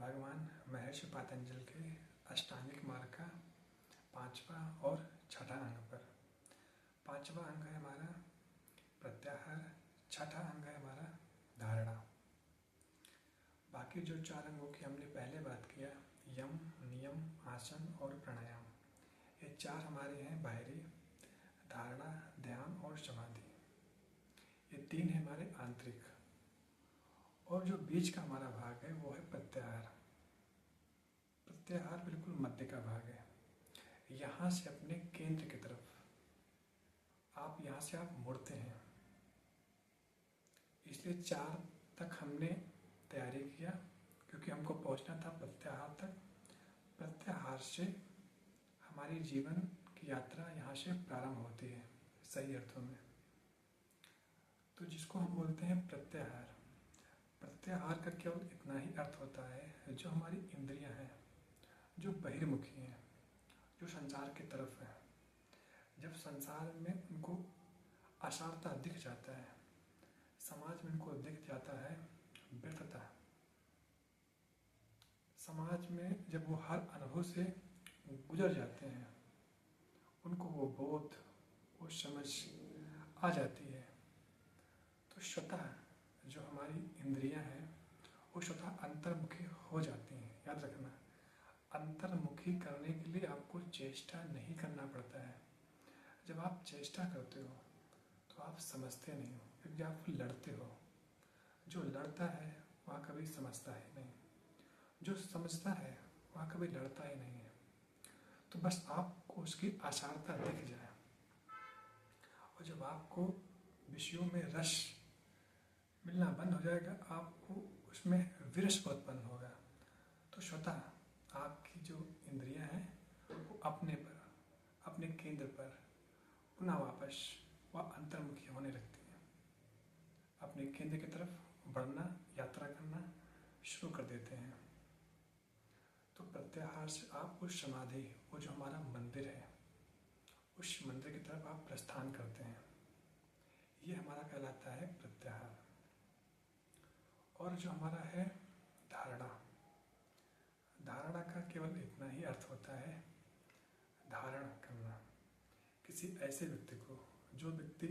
भगवान महर्षि पातंजल के अष्टांगिक मार्ग का 5वां और 6ठा अंग पर। 5वां अंग है हमारा प्रत्याहार, 6ठा अंग है हमारा धारणा। बाकी जो 4 अंगों की हमने पहले बात किया, यम, नियम, आसन और प्राणायाम, ये 4 हमारे हैं बाहरी, धारणा, ध्यान और समाधि। ये 3 है हमारे आंतरिक। और जो बीच का हमारा भाग है वो है प्रत्याहार। प्रत्याहार बिल्कुल मध्य का भाग है। यहाँ से अपने केंद्र की तरफ यहाँ से आप मुड़ते हैं। इसलिए 4 तक हमने तैयारी किया क्योंकि हमको पहुँचना था प्रत्याहार तक। प्रत्याहार से हमारी जीवन की यात्रा यहाँ से प्रारंभ होती है सही अर्थों में। तो जिसको हम बोलते हैं प्रत्याहार, प्रत्याहार का केवल इतना ही अर्थ होता है जो हमारी इंद्रियां हैं, जो बहिर्मुखी हैं, जो संसार की तरफ है। जब संसार में उनको असारता दिख जाता है, समाज में उनको दिख जाता है व्यर्थता, समाज में जब वो हर अनुभव से गुजर जाते हैं, उनको वो बोध, वो समझ आ जाती है, तो स्वतः जो हमारी इंद्रियां हैं वो स्वतः अंतर्मुखी हो जाती हैं। याद रखना, अंतर्मुखी करने के लिए आपको चेष्टा नहीं करना पड़ता है। जब आप चेष्टा करते हो तो आप समझते नहीं हो, क्योंकि आप लड़ते हो। जो लड़ता है वह कभी समझता ही नहीं, जो समझता है वह कभी लड़ता ही नहीं है। तो बस आपको उसकी आसारता दिख जाए, और जब आपको विषयों में रस मिलना बंद हो जाएगा, आपको उसमें विरस उत्पन्न होगा, तो स्वतः आपकी जो इंद्रियां हैं वो अपने केंद्र पर पुनः वापस वह अंतर्मुखी होने लगती हैं। अपने केंद्र की तरफ बढ़ना, यात्रा करना शुरू कर देते हैं। तो प्रत्याहार से आप उस समाधि, वो जो हमारा मंदिर है, उस मंदिर की तरफ आप प्रस्थान करते हैं। ये हमारा कहलाता है प्रत्याहार। और जो हमारा है धारणा, धारणा का केवल इतना ही अर्थ होता है धारण करना। किसी ऐसे व्यक्ति को, जो व्यक्ति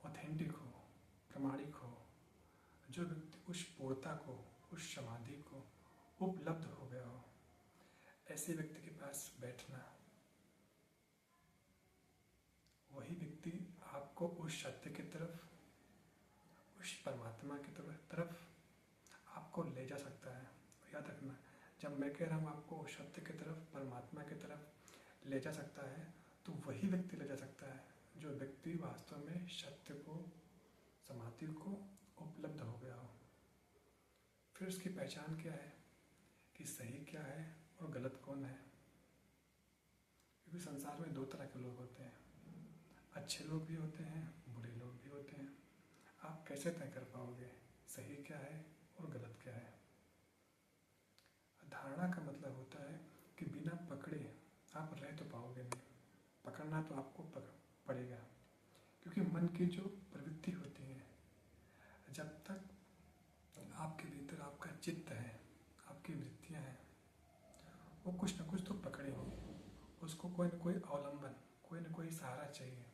ऑथेंटिक हो, प्रामाणिक हो, जो व्यक्ति उस पूर्णता को, उस समाधि को उपलब्ध हो गया हो, ऐसे व्यक्ति के पास बैठना, वही व्यक्ति आपको उस सत्य की तरफ, उस परमात्मा की तरफ आपको ले जा सकता है। याद रखना, जब मैं कह रहा हूँ आपको उस सत्य की तरफ, परमात्मा की तरफ ले जा सकता है, तो वही व्यक्ति ले जा सकता है जो व्यक्ति वास्तव में सत्य को, समाधि को उपलब्ध हो गया हो। फिर उसकी पहचान क्या है कि सही क्या है और गलत कौन है। क्योंकि संसार में 2 तरह के लोग होते हैं, अच्छे लोग भी होते हैं, बुरे लोग भी होते हैं। आप कैसे तय कर पाओगे सही क्या है और गलत क्या है। धारणा का मतलब होता है कि बिना पकड़े आप रह तो पाओगे नहीं, पकड़ना तो आपको पड़ेगा। क्योंकि मन की जो प्रवृत्ति होती है, जब तक आपके भीतर आपका चित्त है, आपकी वृत्तियां हैं, वो कुछ ना कुछ तो पकड़ेंगे। उसको कोई ना कोई अवलंबन, कोई ना कोई सहारा चाहिए।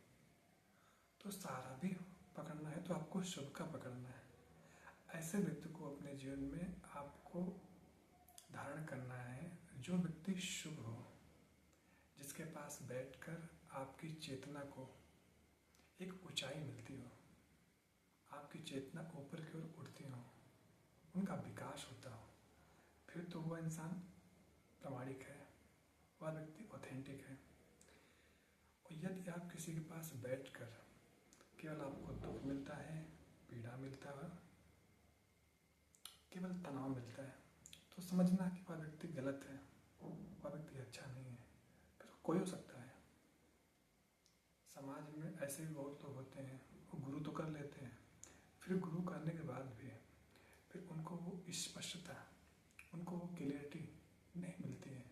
तो सहारा भी पकड़ना है तो आपको शुभ का पकड़ना है। ऐसे व्यक्ति को अपने जीवन में आपको धारण करना है, जो व्यक्ति शुभ हो, जिसके पास बैठकर आपकी चेतना को एक ऊंचाई मिलती हो, आपकी चेतना ऊपर की ओर उठती हो, उनका विकास होता हो, फिर तो वह इंसान प्रामाणिक है, वह व्यक्ति ऑथेंटिक है। और यदि आप किसी के पास बैठकर केवल आपको दुख मिलता है, पीड़ा मिलता है, केवल तनाव मिलता है, तो समझना कि वह व्यक्ति गलत है, वह व्यक्ति अच्छा नहीं है। फिर कोई हो सकता है। समाज में ऐसे भी बहुत लोग होते हैं, वो गुरु तो कर लेते हैं, फिर गुरु करने के बाद भी फिर उनको वो स्पष्टता, उनको वो क्लियरिटी नहीं मिलती है।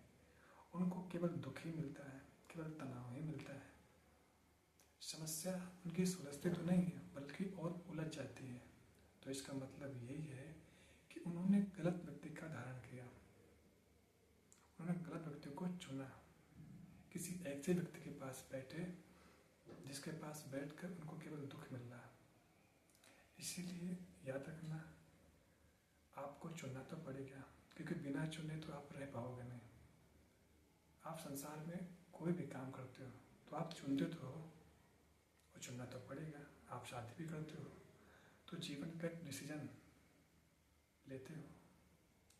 उनको केवल दुख ही मिलता है, केवल तनाव ही मिलता है। समस्या उनकी सुलझती तो नहीं है, बल्कि और उलझ जाती है। तो इसका मतलब यही है कि उन्होंने गलत व्यक्ति का धारण किया। ऐसे व्यक्ति के पास बैठे जिसके पास बैठकर उनको केवल दुख मिल रहा है। इसीलिए याद रखना, आपको चुनना तो पड़ेगा, क्योंकि बिना चुने तो आप रह पाओगे नहीं। आप संसार में कोई भी काम करते हो तो आप चुनते तो हो, और चुनना तो पड़ेगा। आप शादी भी करते हो तो जीवन का एक डिसीजन लेते हो,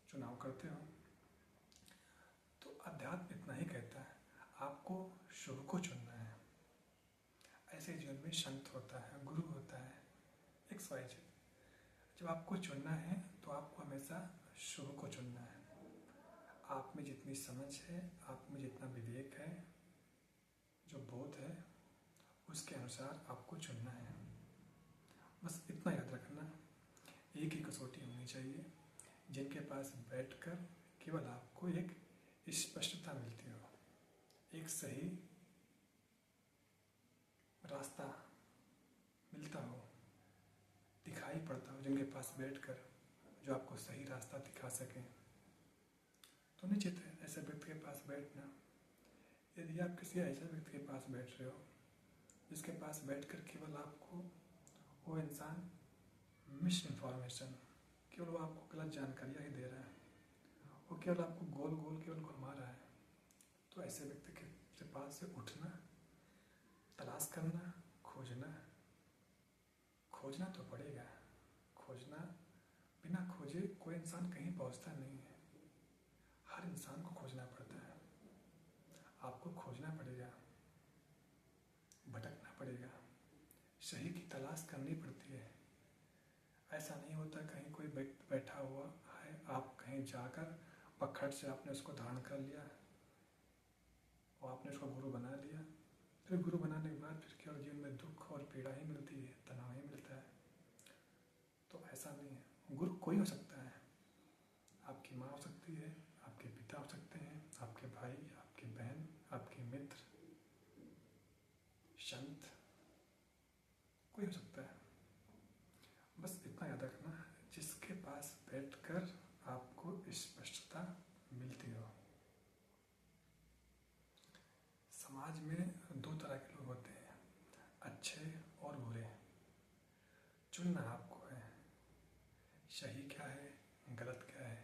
चुनाव करते हो। तो अध्यात्म इतना ही कहता है, आपको शुभ को चुनना है। ऐसे जीवन में संत होता है, गुरु होता है, XYZ। जब आपको चुनना है तो आपको हमेशा शुभ को चुनना है। आप में जितनी समझ है, आप में जितना विवेक है, जो बोध है, उसके अनुसार आपको चुनना है। बस इतना याद रखना, एक ही कसौटी होनी चाहिए जिनके पास बैठकर केवल आपको एक स्पष्टता मिलती हो, एक सही रास्ता मिलता हो, दिखाई पड़ता हो, जिनके पास बैठकर जो आपको सही रास्ता दिखा सके। तो निश्चित है ऐसे व्यक्ति के पास बैठना। यदि आप किसी ऐसे व्यक्ति के पास बैठ रहे हो जिसके पास बैठकर केवल आपको वो इंसान मिस इन्फॉर्मेशन, केवल वो आपको गलत जानकारियाँ ही दे रहा है, वो केवल आपको गोल गोल केवल घुमा रहा है, तो ऐसे व्यक्ति के पास से उठना, तलाश करना, खोजना तो पड़ेगा। खोजना, बिना खोजे कोई इंसान कहीं पहुंचता नहीं है। हर इंसान को खोजना पड़ता है। आपको खोजना पड़ेगा, भटकना पड़ेगा, सही की तलाश करनी पड़ती है। ऐसा नहीं होता कहीं कोई बैठा हुआ है, आप कहीं जाकर पखट से आपने उसको धारण कर लिया और आपने उसको गुरु बना लिया। फिर गुरु बनाने के बाद फिर केवल जीवन में दुख और पीड़ा ही मिलती है, तनाव ही मिलता है। तो ऐसा नहीं है। गुरु कोई हो सकता है, आपकी माँ हो सकती है, आपके पिता हो सकते हैं, आपके भाई, आपकी बहन, आपके मित्र, संत, कोई हो सकता है। बस इतना याद रखना, जिसके पास बैठकर आपको स्पष्टता मिलती हो। समाज में दो तरह के लोग होते हैं, अच्छे और बुरे। चुनना आपको है, सही क्या है, गलत क्या है,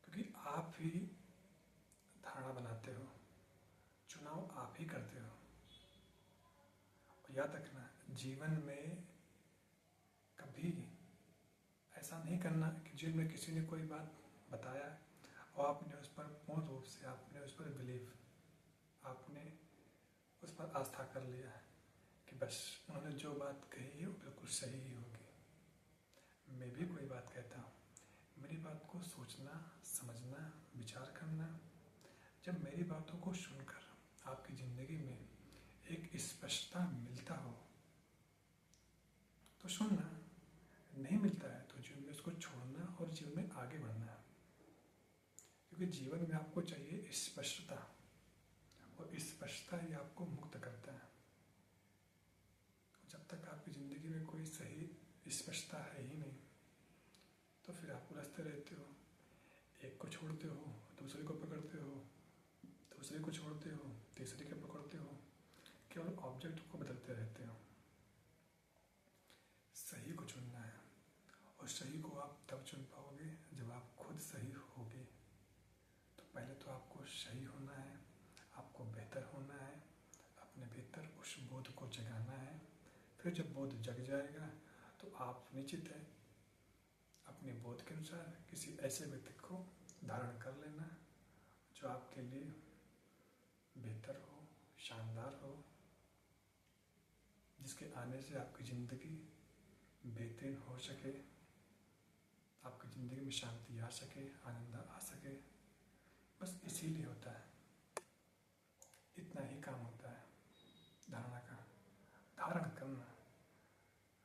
क्योंकि आप ही धारणा बनाते हो, चुनाव आप ही करते हो। और याद रखना, जीवन में कभी ऐसा नहीं करना कि जीवन में किसी ने कोई बात बताया और आपने उस पर पूर्ण रूप से आपने उस पर आपने उस पर आस्था कर लिया कि बस उन्होंने जो बात कही है वो बिल्कुल सही ही होगी। मैं भी कोई बात कहता हूँ, मेरी बात को सोचना, समझना, विचार करना। जब मेरी बातों को सुनकर आपकी ज़िंदगी में एक स्पष्टता मिलता हो तो सुनना, नहीं मिलता है तो जीवन में उसको छोड़ना और जीवन में आगे बढ़ना है। क्योंकि जीवन में आपको चाहिए स्पष्टता, और स्पष्टता ही आपको मुक्त करता है। जब तक आपकी ज़िंदगी में कोई सही स्पष्टता है ही नहीं तो फिर आप उलझते रहते हो, एक को छोड़ते हो, दूसरे को पकड़ते हो, दूसरे को छोड़ते हो, तीसरे को पकड़ते हो, केवल ऑब्जेक्ट को बदलते रहते हो। सही को चुनना है, और सही को आप तब चुन पाओगे जब आप खुद सही होगे। तो पहले तो आपको सही होना है, आपको बेहतर होना है, अपने भीतर उस बोध को जगाना है। फिर जब बोध जग जाएगा तो आप निश्चित है अपने बोध के अनुसार किसी ऐसे व्यक्ति को धारण कर लेना जो आपके लिए बेहतर हो, शानदार हो, जिसके आने से आपकी ज़िंदगी बेहतरीन हो सके, आपकी ज़िंदगी में शांति आ सके, आनंद आ सके। बस इसीलिए होता है, इतना ही काम होता है धारणा का। धारण करना,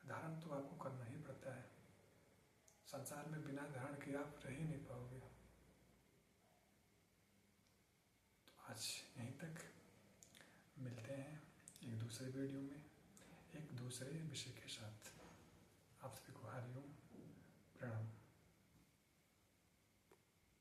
धारण तो आपको करना ही पड़ता है। संसार में बिना धारण के आप रह ही नहीं पाओगे। तो आज यहीं तक, मिलते हैं एक दूसरे वीडियो में एक दूसरे विषय के साथ।